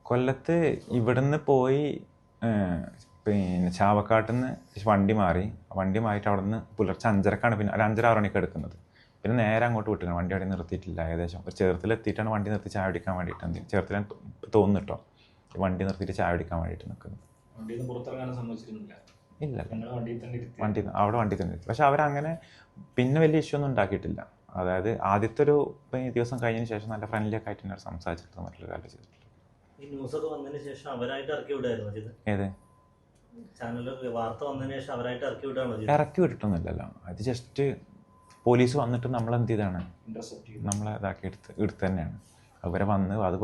കൊല്ലത്ത് ഇവിടുന്ന് പോയി പിന്നെ ചാവക്കാട്ടിൽ നിന്ന് വണ്ടി മാറിയിട്ട് അവിടെ നിന്ന് പുലർച്ചെ 5:30ക്കാണ് പിന്നെ ഒരു 5:30-6 മണിക്ക് എടുക്കുന്നത്. പിന്നെ നേരെ അങ്ങോട്ട് വിട്ടിരുന്നു. വണ്ടി അവിടെ നിർത്തിയിട്ടില്ല. ഏകദേശം ഒരു ചേർത്തിലെത്തിയിട്ടാണ് വണ്ടി നിർത്തി ചായ കുടിക്കാൻ വേണ്ടിയിട്ട് എന്തെങ്കിലും ചേർത്തിലെ തോന്നുന്നു കേട്ടോ. വണ്ടി നിർത്തിയിട്ട് ചായ കുടിക്കാൻ വേണ്ടിയിട്ട് നിൽക്കുന്നത്. ഇല്ല, അവിടെ വണ്ടി തന്നെ. പക്ഷെ അവരങ്ങനെ പിന്നെ വലിയ ഇഷ്യൂ ഒന്നും ഉണ്ടാക്കിയിട്ടില്ല. അതായത് ആദ്യത്തെ ഒരു ദിവസം കഴിഞ്ഞതിന് ശേഷം നല്ല ഫ്രണ്ട്ലി ഒക്കെ ആയിട്ട് തന്നെ സംസാരിച്ചിട്ട് മറ്റൊരു കാര്യം ചെയ്തിട്ടില്ല. ഈ ന്യൂസൊക്കെ വന്നതിന് ശേഷം അവരായിട്ട് ഇറക്കി വിടായിരുന്നു ചെയ്ത്? ഏത് ചാനലിൽ വാർത്ത വന്നതിന് ശേഷം അവരായിട്ട് ഇറക്കി വിടാണോ? ഇറക്കി വിട്ടിട്ടൊന്നുമില്ലല്ലോ. അത് ജസ്റ്റ് പോലീസ് വന്നിട്ട് നമ്മളെന്ത് ചെയ്താണ് നമ്മളെ ഇതാക്കി എടുത്ത് തന്നെയാണ്. അവരെ വന്ന് അത്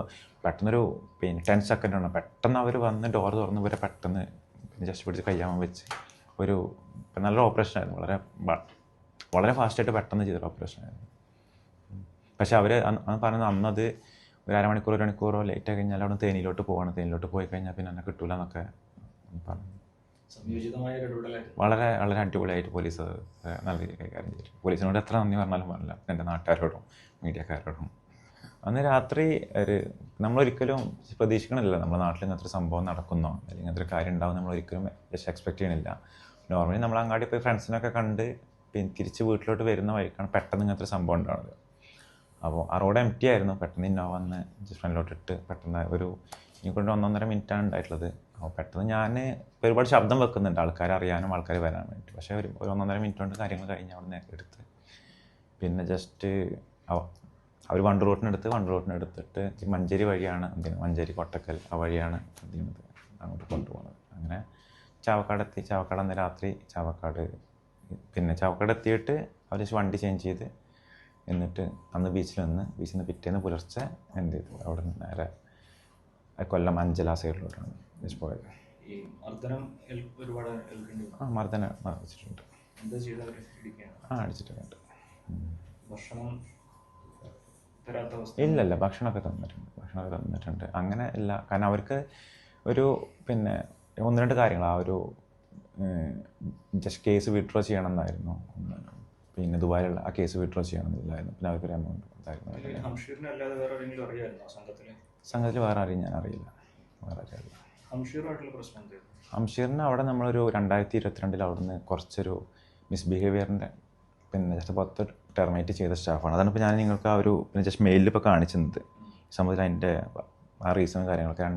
പെട്ടെന്നൊരു 10 സെക്കൻഡാണ് പെട്ടെന്ന് അവർ വന്ന് ഡോർ തുറന്ന് ഇവരെ പെട്ടെന്ന് ജസ്റ്റ് പിടിച്ച് കയ്യാമ വെച്ച് ഒരു നല്ലൊരു ഓപ്പറേഷനായിരുന്നു. വളരെ ഫാസ്റ്റായിട്ട് പെട്ടെന്ന് ചെയ്തൊരു ഓപ്പറേഷനായിരുന്നു. പക്ഷെ അവർ പറയുന്നത് അന്നത് ഒരു 1 മണിക്കൂറോ ലേറ്റ് ആയി കഴിഞ്ഞാൽ അവിടെ തേനിയിലോട്ട് പോയി കഴിഞ്ഞാൽ പിന്നെ എന്നെ കിട്ടൂല എന്നൊക്കെ പറഞ്ഞു. വളരെ അടിപൊളിയായിട്ട് പോലീസ് നല്ല രീതിയിൽ കൈകാര്യം ചെയ്തു. പോലീസിനോട് എത്ര നന്ദി പറഞ്ഞാലും പറഞ്ഞില്ല. എൻ്റെ നാട്ടുകാരോടും മീഡിയക്കാരോടും. അന്ന് രാത്രി നമ്മളൊരിക്കലും പ്രതീക്ഷിക്കണില്ല നമ്മുടെ നാട്ടിൽ ഇങ്ങനത്തെ ഒരു സംഭവം നടക്കുന്നോ അല്ലെങ്കിൽ ഇങ്ങനത്തെ ഒരു കാര്യം ഉണ്ടാവും നമ്മളൊരിക്കലും ജസ്റ്റ് എക്സ്പെക്ട് ചെയ്യണില്ല. നോർമലി നമ്മൾ അങ്ങാടി പോയി ഫ്രണ്ട്സിനൊക്കെ കണ്ട് പിന്നെ തിരിച്ച് വീട്ടിലോട്ട് വരുന്ന വഴിക്കാണ് പെട്ടെന്ന് ഇങ്ങനത്തെ ഒരു സംഭവം ഉണ്ടാവുന്നത്. അപ്പോൾ ആ റോഡ് എംപ്റ്റി ആയിരുന്നു. പെട്ടെന്ന് ഇന്നോവ വന്ന് ഫ്രണ്ടിലോട്ടിട്ട് പെട്ടെന്ന് ഇനി കൊണ്ട് 1.5 മിനിറ്റാണ് ഉണ്ടായിട്ടുള്ളത്. അപ്പോൾ പെട്ടെന്ന് ഞാൻ ഒരുപാട് ശബ്ദം വെക്കുന്നുണ്ട് ആൾക്കാരെ അറിയാനും ആൾക്കാർ വരാൻ വേണ്ടി. പക്ഷേ ഒരു 1.5 മിനിറ്റ് കൊണ്ട് കാര്യങ്ങൾ കഴിഞ്ഞ് അവിടെ നിന്ന് എടുത്ത് പിന്നെ ജസ്റ്റ് അവർ വണ്ടി റൂട്ടിനെടുത്തിട്ട് മഞ്ചേരി വഴിയാണ് മഞ്ചേരി കൊട്ടക്കൽ ആ വഴിയാണ് അങ്ങോട്ട് കൊണ്ടുപോകുന്നത്. അങ്ങനെ ചാവക്കാട് അന്ന് രാത്രി ചാവക്കാട് എത്തിയിട്ട് അവർ വണ്ടി ചേഞ്ച് ചെയ്ത് എന്നിട്ട് അന്ന് ബീച്ചിൽ നിന്ന് പിറ്റേന്ന് പുലർച്ചെ എന്ത് ചെയ്തു അവിടെ നിന്ന് നേരെ കൊല്ലം അഞ്ചല സൈഡിലോട്ടാണ് പോയത്. മർദ്ദനം വെച്ചിട്ടുണ്ട്. അടിച്ചിട്ടുണ്ട്. ഇല്ലല്ല, ഭക്ഷണമൊക്കെ തന്നിട്ടുണ്ട്. അങ്ങനെ ഇല്ല. കാരണം അവർക്ക് ഒരു 1-2 കാര്യങ്ങൾ ആ ഒരു ജസ്റ്റ് കേസ് വിഡ്രോ ചെയ്യണം എന്നായിരുന്നു. പിന്നെ ദുബായിലുള്ള ആ കേസ് വിഡ്രോ ചെയ്യണമെന്നില്ലായിരുന്നു. പിന്നെ അവർക്കൊരു എമൗണ്ട് ഉണ്ടായിരുന്നു. സംഘത്തിൽ വേറെ ആരെയും ഞാൻ അറിയില്ല. ഹംഷീറിന് അവിടെ നമ്മളൊരു 2022 അവിടുന്ന് കുറച്ചൊരു മിസ്ബിഹേവിയറിൻ്റെ ജസ്റ്റ് പുറത്ത് ടെർമിനേറ്റ് ചെയ്ത സ്റ്റാഫാണ്. അതാണ് ഇപ്പോൾ ഞാൻ നിങ്ങൾക്ക് ആ ഒരു ജസ്റ്റ് മെയിലിൽ ഇപ്പോൾ കാണിച്ചിരുന്നത്. സംബന്ധിച്ച് അതിൻ്റെ ആ റീസണും കാര്യങ്ങളൊക്കെ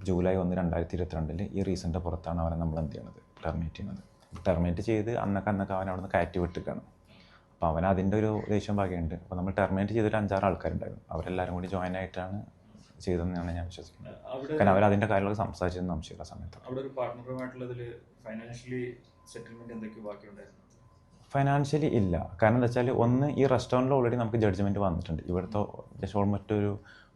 ജൂലൈ 1, 2022 ഈ റീസണിൻ്റെ പുറത്താണ് അവനെ നമ്മൾ എന്ത് ചെയ്യണത് ടെർമിനേറ്റ് ചെയ്ത് അന്നൊക്കെ അവൻ അവിടെ നിന്ന് കയറ്റി വിട്ടിരിക്കുകയാണ്. അപ്പോൾ അവൻ അതിൻ്റെ ഒരു ദേഷ്യം ഭാഗ്യമുണ്ട്. അപ്പോൾ നമ്മൾ ടെർമിനേറ്റ് ചെയ്തൊരു 5-6 ആൾക്കാരുണ്ടായിരുന്നു. അവരെല്ലാവരും കൂടി ജോയിൻ ആയിട്ടാണ് ചെയ്തതെന്നാണ് ഞാൻ വിശ്വസിക്കുന്നത്. കാരണം അവരതിൻ്റെ കാര്യങ്ങളൊക്കെ സംസാരിച്ചിരുന്നു ഹംഷീർ ആ സമയത്ത്. ഫൈനാൻഷ്യലി ഇല്ല. കാരണം എന്താ വെച്ചാൽ ഒന്ന് ഈ റെസ്റ്റോറൻറ്റിൽ ഓൾറെഡി നമുക്ക് ജഡ്ജ്മെൻറ്റ് വന്നിട്ടുണ്ട്. ഇവിടുത്തെ ജസ്റ്റ് ഓൾമോസ്റ്റ് ഒരു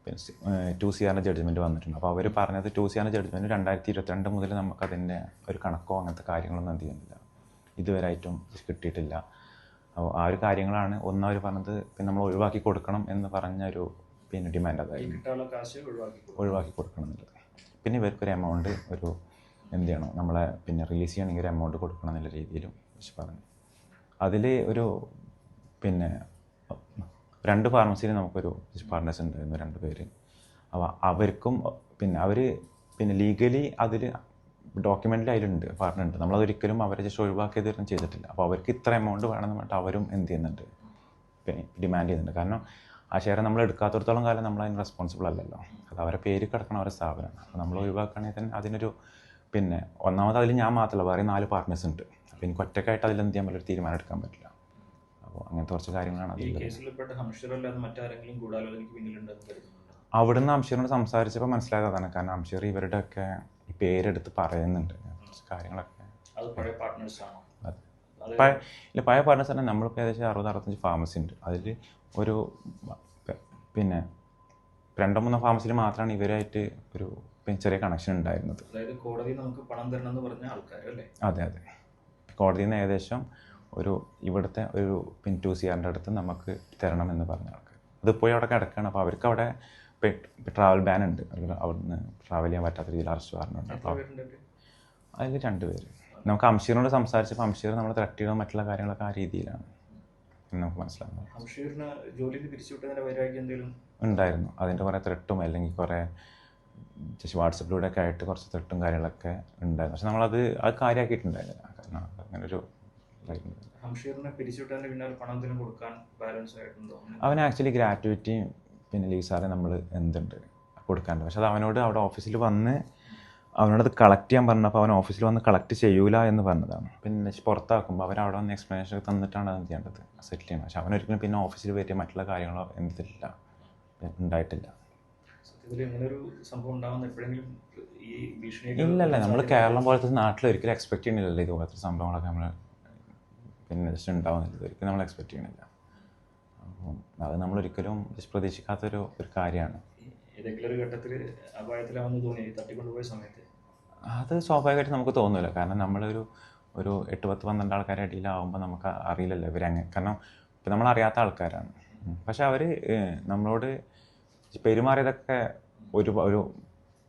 2 CR ജഡ്ജ്മെൻറ്റ് വന്നിട്ടുണ്ട്. അപ്പോൾ അവർ പറഞ്ഞത് 2 CR ജഡ്ജ്മെൻറ്റ് 2022 മുതൽ നമുക്കതിൻ്റെ ഒരു കണക്കോ അങ്ങനത്തെ കാര്യങ്ങളൊന്നും എന്ത് ചെയ്യുന്നില്ല, ഇതുവരെയായിട്ടും കിട്ടിയിട്ടില്ല. അപ്പോൾ ആ ഒരു കാര്യങ്ങളാണ് അവർ പറഞ്ഞത്. പിന്നെ നമ്മൾ ഒഴിവാക്കി കൊടുക്കണം എന്ന് പറഞ്ഞൊരു ഡിമാൻഡ് അതായിരുന്നു, ഒഴിവാക്കി കൊടുക്കണം എന്നുള്ളത്. പിന്നെ ഇവർക്കൊരു എമൗണ്ട് എന്ത് ചെയ്യണം, നമ്മളെ റിലീസ് ചെയ്യണമെങ്കിൽ ഒരു എമൗണ്ട് കൊടുക്കണം എന്നുള്ള രീതിയിലും പറഞ്ഞു. അതിൽ ഒരു 2 ഫാർമസിയിൽ നമുക്കൊരു പാർട്ട്നേഴ്സ് ഉണ്ടായിരുന്നു, 2 പേര്. അപ്പോൾ അവർക്കും അവർ ലീഗലി അതിൽ ഡോക്യുമെൻ്റിൽ അതിലുണ്ട്, പാർട്ട്ണറുണ്ട്. നമ്മളതൊരിക്കലും അവരെ ജസ്റ്റ് ഒഴിവാക്കിയതൊന്നും ചെയ്തിട്ടില്ല. അപ്പോൾ അവർക്ക് ഇത്ര എമൗണ്ട് വേണമെന്ന് പറഞ്ഞിട്ട് അവരും എന്ത് ചെയ്യുന്നുണ്ട്, ഡിമാൻഡ് ചെയ്യുന്നുണ്ട്. കാരണം ആ ഷെയർ നമ്മൾ എടുക്കാത്തടത്തോളം കാലം നമ്മൾ അതിന് റെസ്പോൺസിബിൾ അല്ലല്ലോ. അത് അവരെ പേര് കിടക്കണം, അവരുടെ സ്ഥാപനമാണ്. അപ്പോൾ നമ്മൾ ഒഴിവാക്കുകയാണെങ്കിൽ തന്നെ അതിനൊരു ഒന്നാമത് അതിൽ ഞാൻ മാത്രമല്ല, വേറെ 4 പാർട്ട്നേഴ്സ് ഉണ്ട്. അപ്പോൾ എനിക്ക് ഒറ്റക്കായിട്ട് അതിലെന്ത് ചെയ്യാൻ പറ്റില്ല, ഒരു തീരുമാനം എടുക്കാൻ പറ്റില്ല. അപ്പോൾ അങ്ങനത്തെ കുറച്ച് കാര്യങ്ങളാണ് അതിൽ. അവിടുന്ന് ഹംഷീറിനോട് സംസാരിച്ചപ്പോൾ മനസ്സിലായതാണ്. കാരണം ഹംഷീർ ഇവരുടെയൊക്കെ ഈ പേരെടുത്ത് പറയുന്നുണ്ട് കാര്യങ്ങളൊക്കെ. പഴയ പാർട്ട്നേഴ്സ് തന്നെ നമ്മളിപ്പോൾ ഏകദേശം 60-65 ഫാർമസി ഉണ്ട്. അതിൽ ഒരു 2-3 ഫാർമസിയിൽ മാത്രമാണ് ഇവരായിട്ട് ഒരു ചെറിയ കണക്ഷൻ ഉണ്ടായിരുന്നത്. അതെ. കോടതിയിൽ നിന്ന് ഏകദേശം ഇവിടുത്തെ ഒരു 2 CR അടുത്ത് നമുക്ക് തരണം എന്ന് പറഞ്ഞ ആൾക്കാർ അതിപ്പോഴും അവിടെ കിടക്കുകയാണ്. അപ്പോൾ അവർക്ക് അവിടെ ട്രാവൽ ബാൻ ഉണ്ട്. അവിടുന്ന് ട്രാവൽ ചെയ്യാൻ പറ്റാത്ത രീതിയിൽ അറസ്റ്റ് വാറണ്ടുണ്ട്. അപ്പോൾ അതിൽ 2 പേര്. നമുക്ക് ഹംഷീറിനോട് സംസാരിച്ചപ്പോൾ ഹംഷീർ നമ്മൾ ത്രെറ്റ് ചെയ്യണം മറ്റുള്ള കാര്യങ്ങളൊക്കെ ആ രീതിയിലാണ് നമുക്ക് മനസ്സിലാകുന്നത്. ഉണ്ടായിരുന്നു അതിൻ്റെ കുറേ ത്രെട്ടും അല്ലെങ്കിൽ കുറേ ജസ്റ്റ് വാട്സപ്പിലൂടെ ഒക്കെ ആയിട്ട് കുറച്ച് തെട്ടും കാര്യങ്ങളൊക്കെ ഉണ്ടായിരുന്നു. പക്ഷെ നമ്മളത് കാര്യമാക്കിയിട്ടുണ്ടായിരുന്നില്ല. കാരണം അങ്ങനൊരു ഇതായിരുന്നു. ഹംഷീറിനെ പിരിച്ചുവിട്ടതിന് പിന്നെ ഒരു പണം എന്തെങ്കിലും കൊടുക്കാൻ ബാലൻസ് ആയിട്ടുണ്ടോ? അവന് ആക്ച്വലി ഗ്രാറ്റുവിറ്റിയും പിന്നെ ലീവ് സാറേ നമ്മൾ എന്തുണ്ട് കൊടുക്കാനുണ്ട്. പക്ഷെ അത് അവനോട് അവിടെ ഓഫീസിൽ വന്ന് അവനോടത് കളക്ട് ചെയ്യാൻ പറഞ്ഞപ്പോൾ അവൻ ഓഫീസിൽ വന്ന് കളക്ട് ചെയ്യൂല എന്ന് പറഞ്ഞതാണ്. പിന്നെ പുറത്താക്കുമ്പോൾ അവരവിടെ വന്ന് എക്സ്പ്ലനേഷൻ തന്നിട്ടാണ് അത് ചെയ്യേണ്ടത്, സെറ്റിൽ ചെയ്യണം. പക്ഷെ അവനൊരിക്കലും പിന്നെ ഓഫീസിൽ പറ്റിയ മറ്റുള്ള കാര്യങ്ങളോ എന്തില്ല ഉണ്ടായിട്ടില്ല. സത്യത്തിൽ ഇങ്ങനൊരു സംഭവം ഉണ്ടാകുന്ന എപ്പോഴെങ്കിലും ഈ ഭീഷണി ഇല്ലല്ല, നമ്മൾ കേരളം പോലത്തെ നാട്ടിൽ ഒരിക്കലും എക്സ്പെക്ട് ചെയ്യണില്ലല്ലോ ഇതുപോലത്തെ സംഭവങ്ങളൊക്കെ നമ്മൾ പിന്നെ ജസ്റ്റ് ഉണ്ടാവുന്നില്ല. ഒരിക്കലും നമ്മൾ എക്സ്പെക്ട് ചെയ്യണില്ല. അപ്പം അത് നമ്മളൊരിക്കലും ജസ്റ്റ് പ്രതീക്ഷിക്കാത്തൊരു കാര്യമാണ്. ഏതെങ്കിലും ഒരു ഘട്ടത്തിൽ അപായത്തിലാവുന്ന തോന്നി തട്ടിക്കൊണ്ടുപോയ സമയത്ത്? അത് സ്വാഭാവികമായിട്ട് നമുക്ക് തോന്നില്ല. കാരണം നമ്മളൊരു 8-10-12 ആൾക്കാരുടെ ഇടയിലാവുമ്പോൾ നമുക്ക് അറിയില്ലല്ലോ ഇവരങ്ങനെ. കാരണം ഇപ്പം നമ്മളറിയാത്ത ആൾക്കാരാണ്. പക്ഷെ അവർ നമ്മളോട് പെരുമാറിയതൊക്കെ ഒരു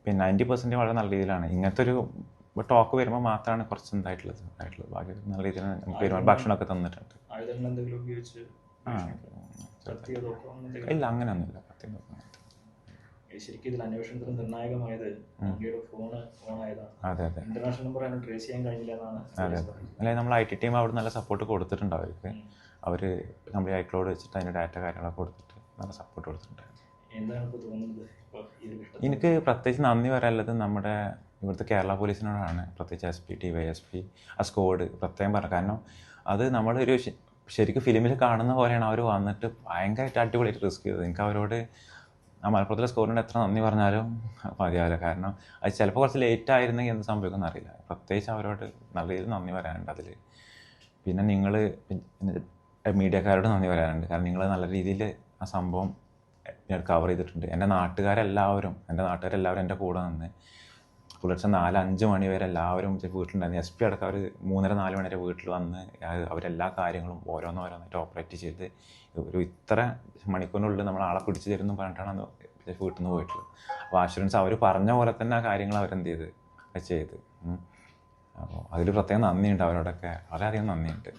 പിന്നെ 90% വളരെ നല്ല രീതിയിലാണ്. ഇങ്ങനത്തെ ഒരു ടോക്ക് വരുമ്പോൾ മാത്രമാണ് കുറച്ച് എന്തായിട്ടുള്ളത്. ബാക്കി നല്ല രീതിയിൽ നമുക്ക് ഭക്ഷണമൊക്കെ തന്നിട്ടുണ്ട്. ഇല്ല, അങ്ങനെയൊന്നുമില്ല. ശരിക്കും ഇതിൽ അന്വേഷണത്തിന് നിർണായകമായത് ഫോണ് ഓണായതാണ്. അതെ അതെ, ഇന്റർനാഷണൽ നമ്പർ ട്രേസ് ചെയ്യാൻ കഴിഞ്ഞില്ല എന്നാണ്. അതെ അതെ. അല്ലെങ്കിൽ നമ്മൾ IT ടീം അവിടെ നല്ല സപ്പോർട്ട് കൊടുത്തിട്ടുണ്ട് അവർക്ക്. അവർ നമ്മൾ iCloud വെച്ചിട്ട് അതിൻ്റെ ഡാറ്റ കാര്യങ്ങളൊക്കെ കൊടുത്തിട്ട് നല്ല സപ്പോർട്ട് കൊടുത്തിട്ടുണ്ട്. എന്താണ് ഇപ്പോൾ തോന്നുന്നത്? എനിക്ക് പ്രത്യേകിച്ച് നന്ദി പറയാനുള്ളത് നമ്മുടെ ഇവിടുത്തെ കേരള പോലീസിനോടാണ്. പ്രത്യേകിച്ച് SP, DYSP, ആ സ്ക്വാഡ് പ്രത്യേകം പറഞ്ഞു. കാരണം അത് നമ്മളൊരു ശരിക്കും ഫിലിമിൽ കാണുന്ന പോലെയാണ് അവർ വന്നിട്ട് ഭയങ്കരമായിട്ട് അടിപൊളിയായിട്ട് റിസ്ക് ചെയ്തത്. എനിക്ക് അവരോട് ആ മലപ്പുറത്തിലെ സ്കോറിനോട് എത്ര നന്ദി പറഞ്ഞാലും മതിയാവില്ല. കാരണം അത് ചിലപ്പോൾ കുറച്ച് ലേറ്റ് ആയിരുന്നെങ്കിൽ എന്ത് സംഭവിക്കുമെന്ന് അറിയില്ല. പ്രത്യേകിച്ച് അവരോട് നല്ല രീതിയിൽ നന്ദി പറയാനുണ്ട് അതിൽ. പിന്നെ നിങ്ങൾ മീഡിയക്കാരോട് നന്ദി പറയാനുണ്ട്. കാരണം നിങ്ങൾ നല്ല രീതിയിൽ ആ സംഭവം കവർ ചെയ്തിട്ടുണ്ട്. എൻ്റെ നാട്ടുകാരെല്ലാവരും എൻ്റെ കൂടെ നിന്ന് പുലർച്ചെ 4-5 മണി വരെ എല്ലാവരും വീട്ടിലുണ്ടായിരുന്നു. SP അടക്കം അവർ 3-4 മണി വരെ വീട്ടിൽ വന്ന് അവരെല്ലാ കാര്യങ്ങളും ഓരോന്നോരോന്നായിട്ട് ഓപ്പറേറ്റ് ചെയ്ത് ഒരു ഇത്ര മണിക്കൂറിനുള്ളിൽ നമ്മൾ ആളെ പിടിച്ചു തരുന്നു പറഞ്ഞിട്ടാണ് വീട്ടിൽ നിന്ന് പോയിട്ടുള്ളത്. അപ്പോൾ ആശുറൻസ് അവർ പറഞ്ഞ പോലെ തന്നെ ആ കാര്യങ്ങൾ അവരെന്ത് ചെയ്ത്. അപ്പോൾ അതിൽ പ്രത്യേകം നന്ദിയുണ്ട് അവരോടൊക്കെ, വളരെയധികം നന്ദിയുണ്ട്.